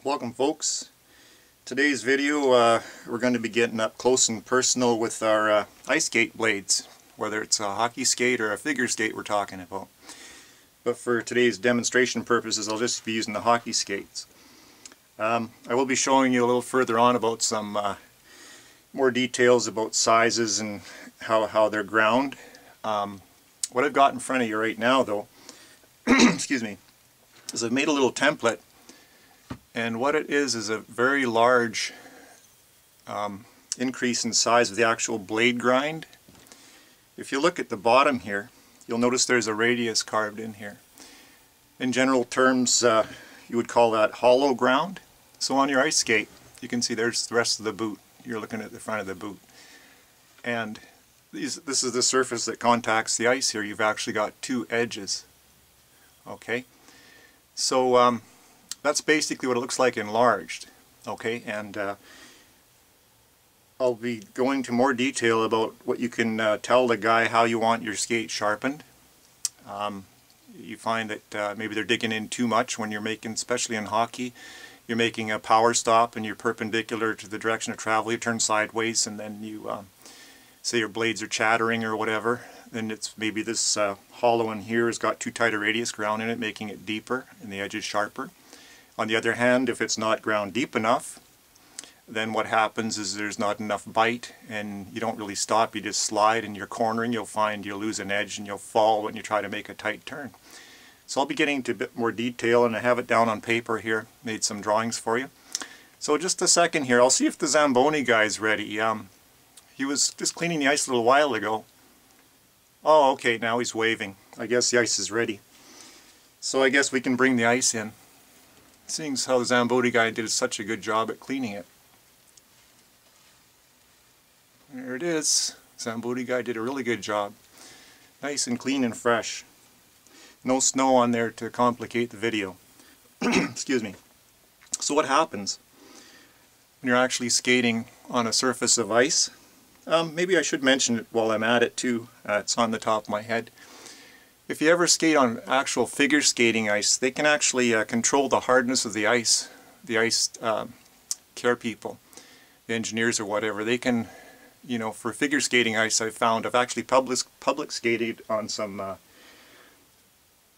Welcome folks. Today's video we're going to be getting up close and personal with our ice skate blades, whether it's a hockey skate or a figure skate we're talking about. But for today's demonstration purposes I'll just be using the hockey skates. I will be showing you a little further on about some more details about sizes and how they're ground. What I've got in front of you right now though, excuse me, is I've made a little template. And what it is a very large increase in size of the actual blade grind. If you look at the bottom here, you'll notice there's a radius carved in here. In general terms, you would call that hollow ground. So on your ice skate, you can see there's the rest of the boot. You're looking at the front of the boot. And this is the surface that contacts the ice here. You've actually got two edges. Okay? So that's basically what it looks like enlarged. Okay, and I'll be going into more detail about what you can tell the guy how you want your skate sharpened. You find that maybe they're digging in too much when you're making, especially in hockey, you're making a power stop and you're perpendicular to the direction of travel, you turn sideways and then you say your blades are chattering or whatever, then it's maybe this hollow in here has got too tight a radius ground in it, making it deeper and the edge is sharper. On the other hand, if it's not ground deep enough, then what happens is there's not enough bite and you don't really stop, you just slide and you're cornering, you'll find you'll lose an edge and you'll fall when you try to make a tight turn. So I'll be getting into a bit more detail and I have it down on paper here, made some drawings for you. So just a second here, I'll see if the Zamboni guy's ready. He was just cleaning the ice a little while ago. Oh, okay, now he's waving. I guess the ice is ready. So I guess we can bring the ice in. Seeing as how the Zamboni guy did such a good job at cleaning it. There it is. Zamboni guy did a really good job. Nice and clean and fresh. No snow on there to complicate the video. Excuse me. So what happens when you're actually skating on a surface of ice? Maybe I should mention it while I'm at it too. It's on the top of my head. If you ever skate on actual figure skating ice, they can actually control the hardness of the ice care people, the engineers or whatever. They can, you know, for figure skating ice I've actually public skated on some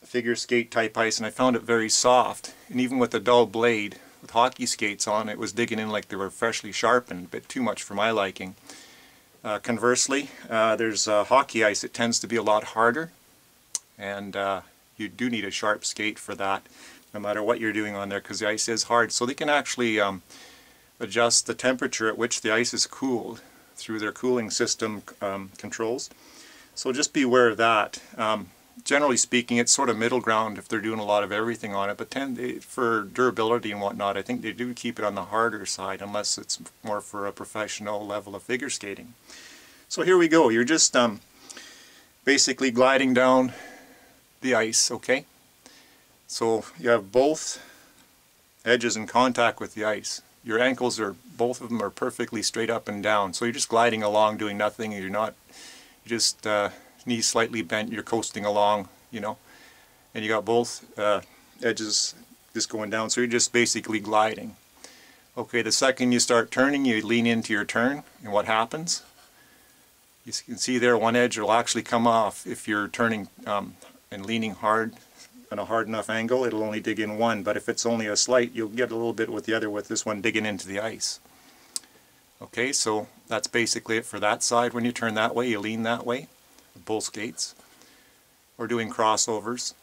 figure skate type ice and I found it very soft. And even with a dull blade, with hockey skates on, it was digging in like they were freshly sharpened, a bit too much for my liking. Conversely, there's hockey ice that tends to be a lot harder. And you do need a sharp skate for that, no matter what you're doing on there, because the ice is hard. So they can actually adjust the temperature at which the ice is cooled through their cooling system controls. So just be aware of that. Generally speaking, it's sort of middle ground if they're doing a lot of everything on it, but for durability and whatnot, I think they do keep it on the harder side, unless it's more for a professional level of figure skating. So here we go. You're just basically gliding down the ice, okay? So you have both edges in contact with the ice. Your ankles are, both of them are perfectly straight up and down. So you're just gliding along doing nothing. You're just knees slightly bent, you're coasting along, you know. And you got both edges just going down. So you're just basically gliding. Okay, the second you start turning, you lean into your turn, and what happens? You can see there one edge will actually come off if you're turning and leaning hard on a hard enough angle. It'll only dig in one, but if it's only a slight, you'll get a little bit with the other, with this one digging into the ice. Okay, so that's basically it for that side. When you turn that way, you lean that way with both skates. Or doing crossovers,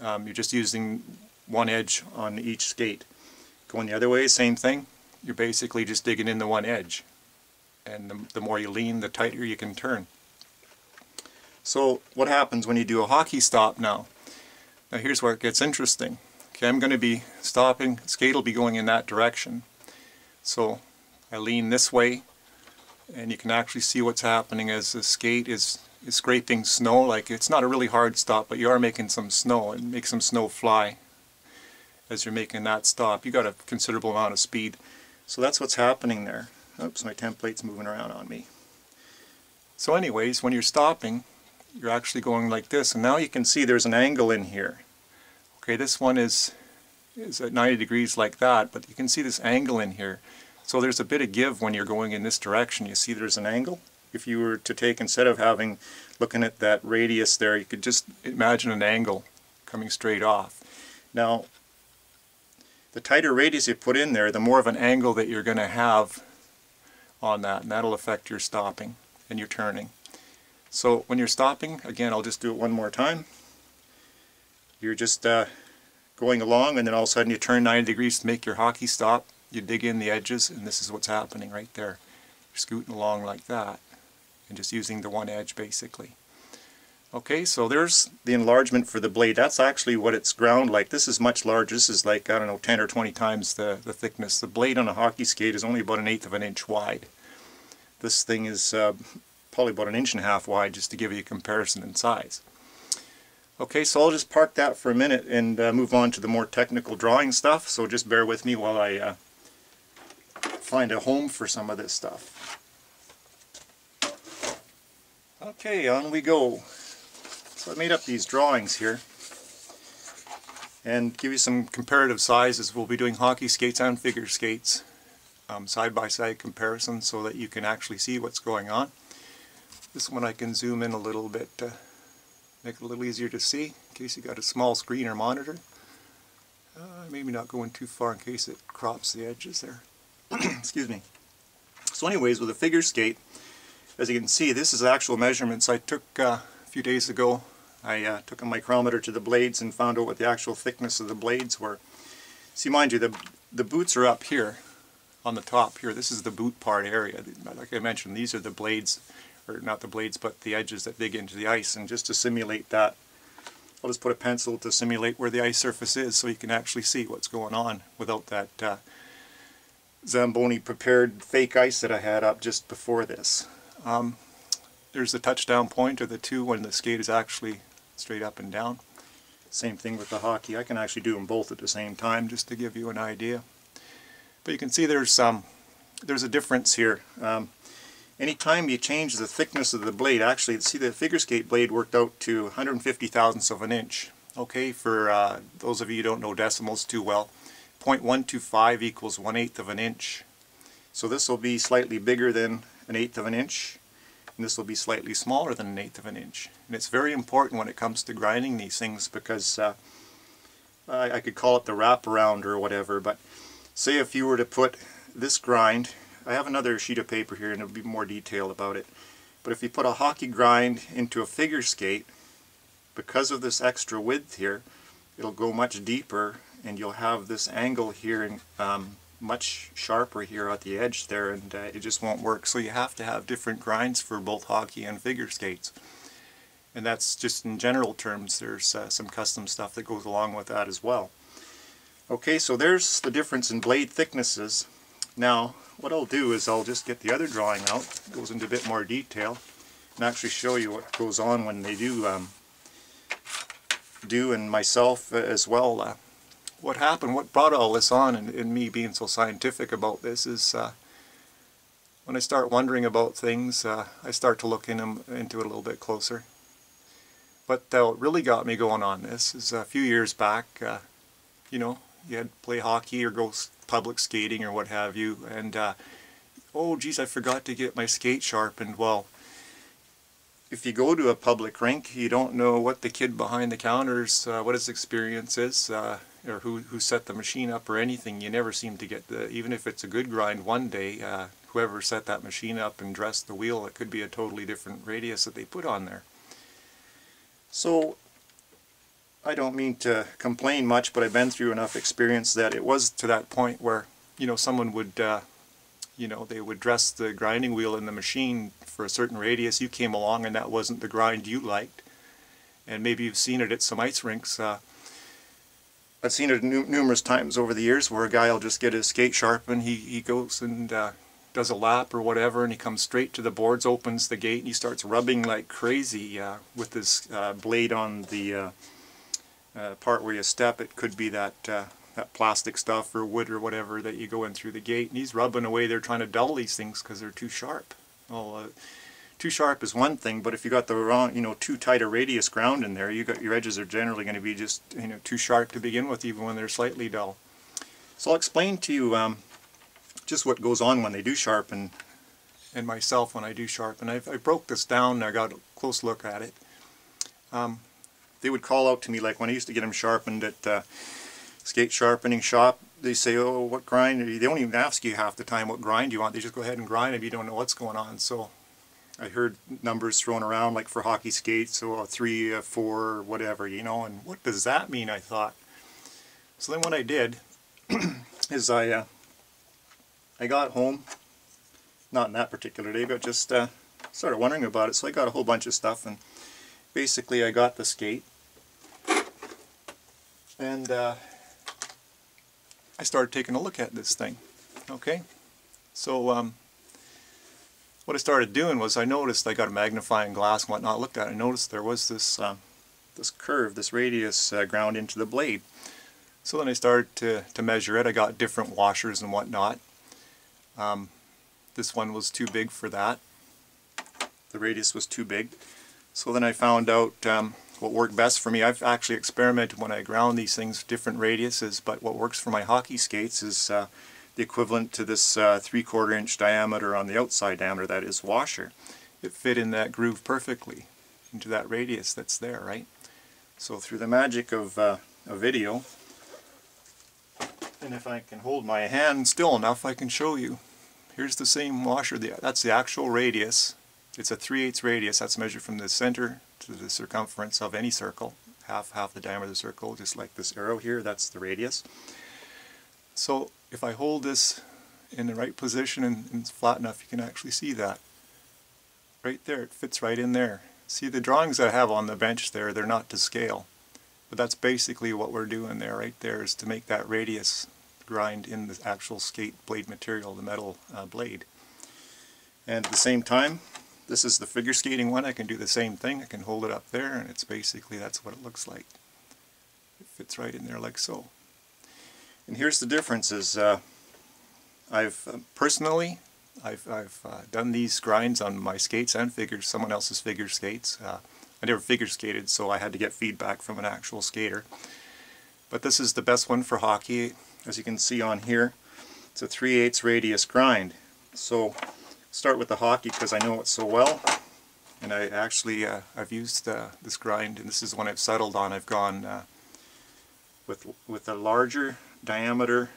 you're just using one edge on each skate. Going the other way, same thing. You're basically just digging in the one edge, and the more you lean, the tighter you can turn. So what happens when you do a hockey stop now? Now here's where it gets interesting. Okay, I'm going to be stopping, skate will be going in that direction. So I lean this way and you can actually see what's happening as the skate is scraping snow. Like, it's not a really hard stop, but you are making some snow and make some snow fly as you're making that stop. You got a considerable amount of speed. So that's what's happening there. Oops, my template's moving around on me. So anyways, when you're stopping, you're actually going like this, and now you can see there's an angle in here. Okay, this one is is at 90 degrees like that, but you can see this angle in here. So there's a bit of give when you're going in this direction. You see there's an angle. If you were to take, instead of looking at that radius there, you could just imagine an angle coming straight off. Now, the tighter radius you put in there, the more of an angle that you're going to have on that, and that'll affect your stopping and your turning. So when you're stopping, again, I'll just do it one more time. You're just going along, and then all of a sudden you turn 90 degrees to make your hockey stop. You dig in the edges, and this is what's happening right there. You're scooting along like that, and just using the one edge basically. Okay, so there's the enlargement for the blade. That's actually what it's ground like. This is much larger. This is like, I don't know, 10 or 20 times the thickness. The blade on a hockey skate is only about 1/8 of an inch wide. This thing is probably about 1.5 inches wide, just to give you a comparison in size. Okay, so I'll just park that for a minute and move on to the more technical drawing stuff. So just bear with me while I find a home for some of this stuff. Okay, on we go. So I made up these drawings here and give you some comparative sizes. We'll be doing hockey skates and figure skates, side-by-side comparison, so that you can actually see what's going on. This one I can zoom in a little bit to make it a little easier to see, in case you got a small screen or monitor. Maybe not going too far in case it crops the edges there. Excuse me. So anyways, with a figure skate, as you can see, this is actual measurements I took a few days ago. I took a micrometer to the blades and found out what the actual thickness of the blades were. See, mind you, the boots are up here on the top here. This is the boot part area. Like I mentioned, these are the blades, or not the blades, but the edges that dig into the ice. And just to simulate that, I'll just put a pencil to simulate where the ice surface is, so you can actually see what's going on without that Zamboni prepared fake ice that I had up just before this. There's the touchdown point, or the two when the skate is actually straight up and down. Same thing with the hockey. I can actually do them both at the same time, just to give you an idea. But you can see there's a difference here. Anytime you change the thickness of the blade, actually, see, the figure skate blade worked out to 150 thousandths of an inch. Okay, for those of you who don't know decimals too well, 0.125 equals 1/8 of an inch. So this will be slightly bigger than 1/8 of an inch, and this will be slightly smaller than 1/8 of an inch. And it's very important when it comes to grinding these things, because I could call it the wraparound or whatever, but say if you were to put this grind, I have another sheet of paper here and there'll be more detail about it, but if you put a hockey grind into a figure skate, because of this extra width here, it'll go much deeper, and you'll have this angle here and much sharper here at the edge there, and it just won't work. So you have to have different grinds for both hockey and figure skates. And that's just in general terms. There's some custom stuff that goes along with that as well. Okay, so there's the difference in blade thicknesses. Now, what I'll do is I'll just get the other drawing out. It goes into a bit more detail, and actually show you what goes on when they do and myself as well. What happened, what brought all this on, and me being so scientific about this, is when I start wondering about things, I start to look into it a little bit closer. But what really got me going on this is a few years back, you know, you had to play hockey or go public skating or what have you, and oh geez, I forgot to get my skate sharpened. Well, if you go to a public rink, you don't know what the kid behind the counters, what his experience is, or who set the machine up or anything. You never seem to get even if it's a good grind one day, whoever set that machine up and dressed the wheel, it could be a totally different radius that they put on there. So I don't mean to complain much, but I've been through enough experience that it was to that point where, you know, someone would, you know, they would dress the grinding wheel in the machine for a certain radius. You came along and that wasn't the grind you liked. And maybe you've seen it at some ice rinks. I've seen it numerous times over the years where a guy will just get his skate sharpened. He goes and does a lap or whatever, and he comes straight to the boards, opens the gate, and he starts rubbing like crazy with his blade on the part where you step. It could be that plastic stuff or wood or whatever that you go in through the gate, and he's rubbing away there trying to dull these things because they're too sharp. Well, too sharp is one thing, but if you got the wrong, too tight a radius ground in there, your edges are generally going to be just, too sharp to begin with, even when they're slightly dull. So I'll explain to you just what goes on when they do sharpen, and myself when I do sharpen. I broke this down and I got a close look at it. They would call out to me, like when I used to get them sharpened at skate sharpening shop, they say, oh, what grind? They don't even ask you half the time what grind you want. They just go ahead and grind if you don't know what's going on. So I heard numbers thrown around like for hockey skates, so a 3, a 4, whatever, and what does that mean, I thought. So then what I did is I got home, not in that particular day, but just started wondering about it. So I got a whole bunch of stuff, and basically I got the skate, and I started taking a look at this thing. Okay, so what I started doing was I noticed I got a magnifying glass and whatnot. Looked at it, I noticed there was this this curve, this radius ground into the blade. So then I started to measure it. I got different washers and whatnot. This one was too big for that. The radius was too big. So then I found out what worked best for me. I've actually experimented when I ground these things, different radiuses, but what works for my hockey skates is the equivalent to this 3/4 inch diameter on the outside diameter, that is washer. It fit in that groove perfectly into that radius that's there, right? So through the magic of a video, and if I can hold my hand still enough, I can show you. Here's the same washer. That's the actual radius. It's a 3/8 radius. That's measured from the center to the circumference of any circle. Half the diameter of the circle, just like this arrow here, that's the radius. So if I hold this in the right position and it's flat enough, you can actually see that. Right there, it fits right in there. See, the drawings I have on the bench there, they're not to scale. But that's basically what we're doing there, right there, is to make that radius grind in the actual skate blade material, the metal blade. And at the same time, this is the figure skating one. I can do the same thing. I can hold it up there, and it's basically, that's what it looks like. It fits right in there like so. And here's the difference is I've personally done these grinds on my skates and someone else's figure skates. I never figure skated, so I had to get feedback from an actual skater. But this is the best one for hockey. As you can see on here, it's a 3/8 radius grind. So start with the hockey because I know it so well. And I actually, I've used this grind, and this is one I've settled on. I've gone with a larger diameter,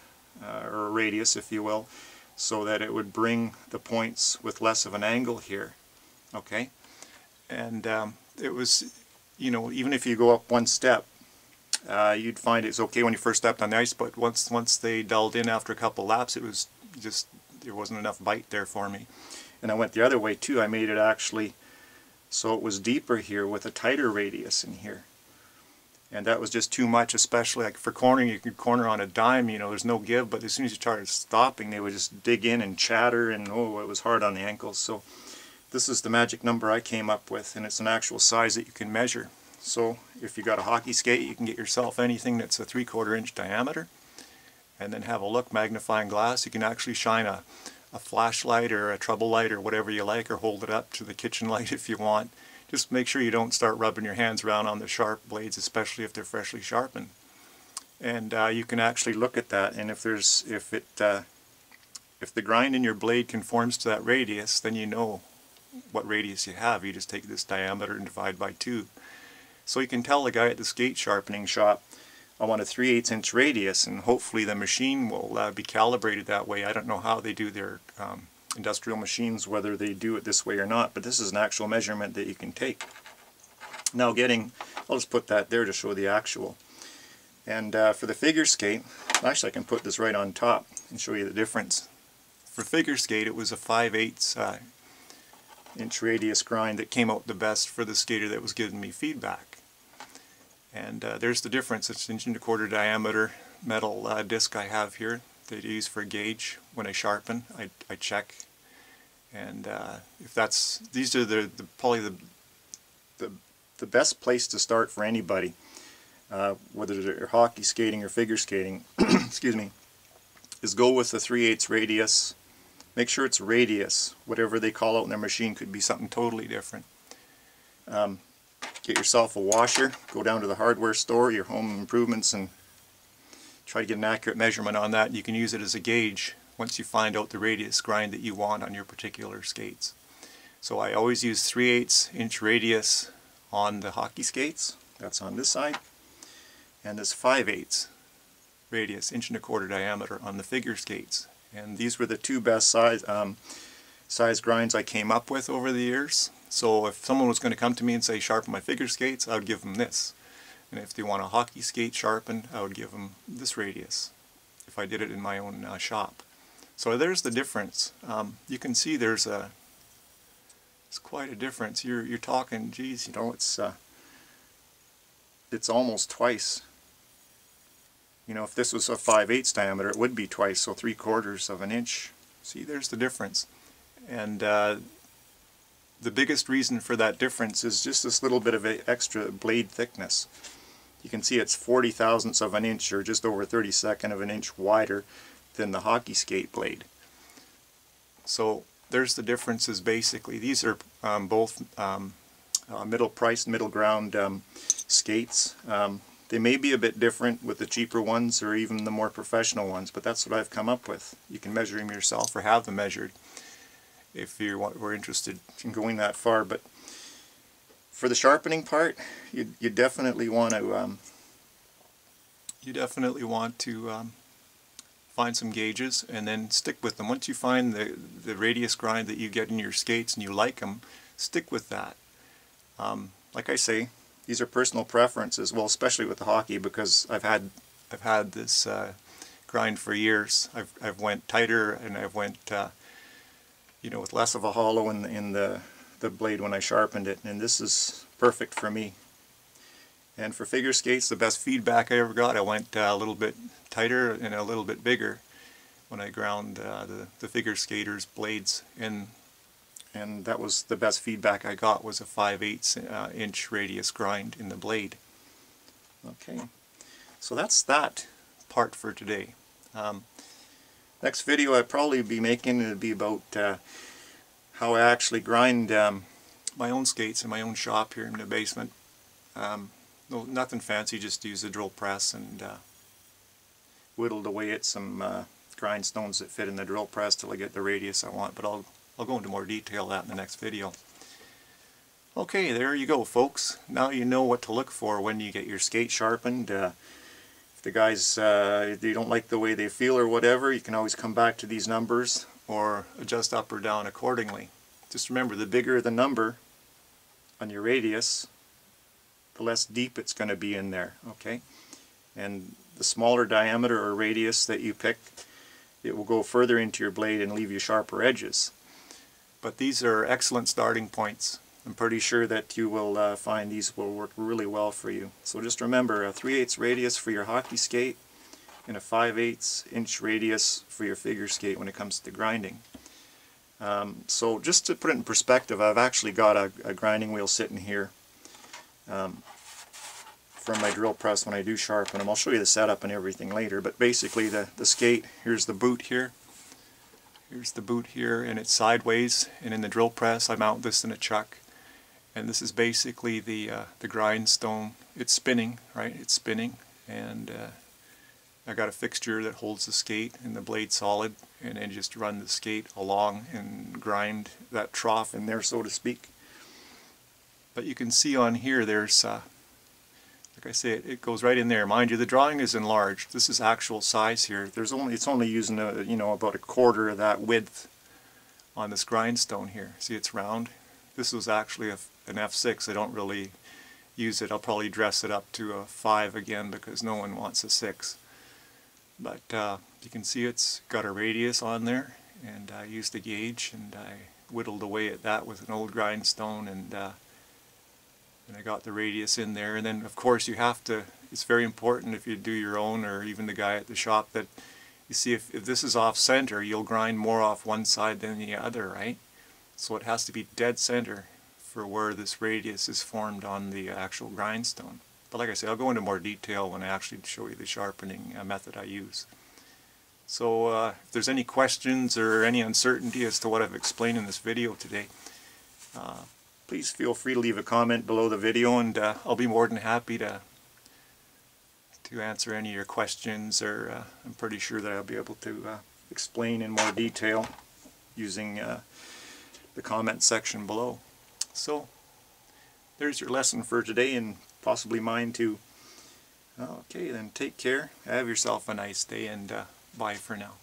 or radius if you will, so that it would bring the points with less of an angle here. Okay? And it was, even if you go up one step, you'd find it's okay when you first stepped on the ice, but once they dulled in after a couple laps, it was just, there wasn't enough bite there for me. And I went the other way too. I made it actually so it was deeper here with a tighter radius in here. And that was just too much, especially like for cornering. You could corner on a dime, there's no give, but as soon as you started stopping, they would just dig in and chatter, and oh, it was hard on the ankles. So this is the magic number I came up with, and it's an actual size that you can measure. So if you got a hockey skate, you can get yourself anything that's a 3/4 inch diameter, and then have a look, magnifying glass. You can actually shine a flashlight or a trouble light or whatever you like, or hold it up to the kitchen light if you want. Just make sure you don't start rubbing your hands around on the sharp blades, especially if they're freshly sharpened. And you can actually look at that, and if the grind in your blade conforms to that radius, then you know what radius you have. You just take this diameter and divide by 2. So you can tell the guy at the skate sharpening shop, I want a 3/8 inch radius, and hopefully the machine will be calibrated that way. I don't know how they do their industrial machines, whether they do it this way or not, but this is an actual measurement that you can take. Now I'll just put that there to show the actual. And for the figure skate, actually I can put this right on top and show you the difference. For figure skate, it was a 5/8 inch radius grind that came out the best for the skater that was giving me feedback. And there's the difference. It's an 1¼ inch diameter metal disc I have here that I use for a gauge. When I sharpen, I check, and if these are probably the best place to start for anybody, whether they're hockey skating or figure skating, excuse me, is go with the 3/8 radius make sure it's radius. Whatever they call out in their machine could be something totally different. Get yourself a washer, go down to the hardware store, your home improvements, and try to get an accurate measurement on that. You can use it as a gauge once you find out the radius grind that you want on your particular skates. So I always use 3/8 inch radius on the hockey skates, that's on this side, and this 5/8 radius, 1¼ inch diameter on the figure skates. And these were the two best size grinds I came up with over the years. So if someone was going to come to me and say sharpen my figure skates, I would give them this. And if they want a hockey skate sharpened, I would give them this radius, if I did it in my own shop. So there's the difference. You can see it's quite a difference. You're talking, geez, you know, it's almost twice. You know, if this was a 5/8 diameter, it would be twice, so 3/4 inch. See, there's the difference. And the biggest reason for that difference is just this little bit of extra blade thickness. You can see it's 40 thousandths of an inch, or just over 32nd of an inch wider than the hockey skate blade. So there's the differences basically. These are both middle ground skates. They may be a bit different with the cheaper ones or even the more professional ones, but that's what I've come up with. You can measure them yourself or have them measured if you were interested in going that far. But for the sharpening part, you definitely want to find some gauges and then stick with them. Once you find the radius grind that you get in your skates and you like them, stick with that. Like I say, these are personal preferences. Well, especially with the hockey, because I've had this grind for years. I've went tighter and I've went you know, with less of a hollow in the blade when I sharpened it, and this is perfect for me. And for figure skates, the best feedback I ever got, I went a little bit tighter and a little bit bigger when I ground the figure skaters' blades, and that was the best feedback I got, was a 5/8 inch radius grind in the blade. Okay, so that's that part for today. Next video I'd probably be making, it'd be about how I actually grind my own skates in my own shop here in the basement. No, nothing fancy, just use a drill press and whittled away at some grindstones that fit in the drill press till I get the radius I want, but I'll go into more detail of that in the next video. Okay, there you go folks. Now you know what to look for when you get your skate sharpened. If the guys, they don't like the way they feel or whatever, you can always come back to these numbers or adjust up or down accordingly. Just remember, the bigger the number on your radius, the less deep it's going to be in there, okay? And the smaller diameter or radius that you pick, it will go further into your blade and leave you sharper edges. But these are excellent starting points. I'm pretty sure that you will find these will work really well for you. So just remember, a 3/8 radius for your hockey skate and a 5/8 inch radius for your figure skate when it comes to grinding. So just to put it in perspective, I've actually got a grinding wheel sitting here from my drill press when I do sharpen them. I'll show you the setup and everything later, but basically the skate, here's the boot here. Here's the boot here, and it's sideways, and in the drill press I mount this in a chuck. And this is basically the grindstone. It's spinning, right? It's spinning, and I got a fixture that holds the skate and the blade solid, and then just run the skate along and grind that trough in there, so to speak. But you can see on here, there's, like I say, it goes right in there. Mind you, the drawing is enlarged. This is actual size here. It's only using you know, about 1/4 of that width on this grindstone here. See, it's round. This was actually an F6. I don't really use it. I'll probably dress it up to a 5 again because no one wants a 6. But you can see it's got a radius on there, and I used a gauge and I whittled away at that with an old grindstone, and I got the radius in there. And then of course you have to, it's very important if you do your own, or even the guy at the shop, that you see if this is off center, you'll grind more off one side than the other, right? So it has to be dead center for where this radius is formed on the actual grindstone. But like I said, I'll go into more detail when I actually show you the sharpening method I use. So if there's any questions or any uncertainty as to what I've explained in this video today, please feel free to leave a comment below the video, and I'll be more than happy to answer any of your questions, or I'm pretty sure that I'll be able to explain in more detail using the comment section below. So there's your lesson for today, and possibly mine too. Okay, then take care, have yourself a nice day, and bye for now.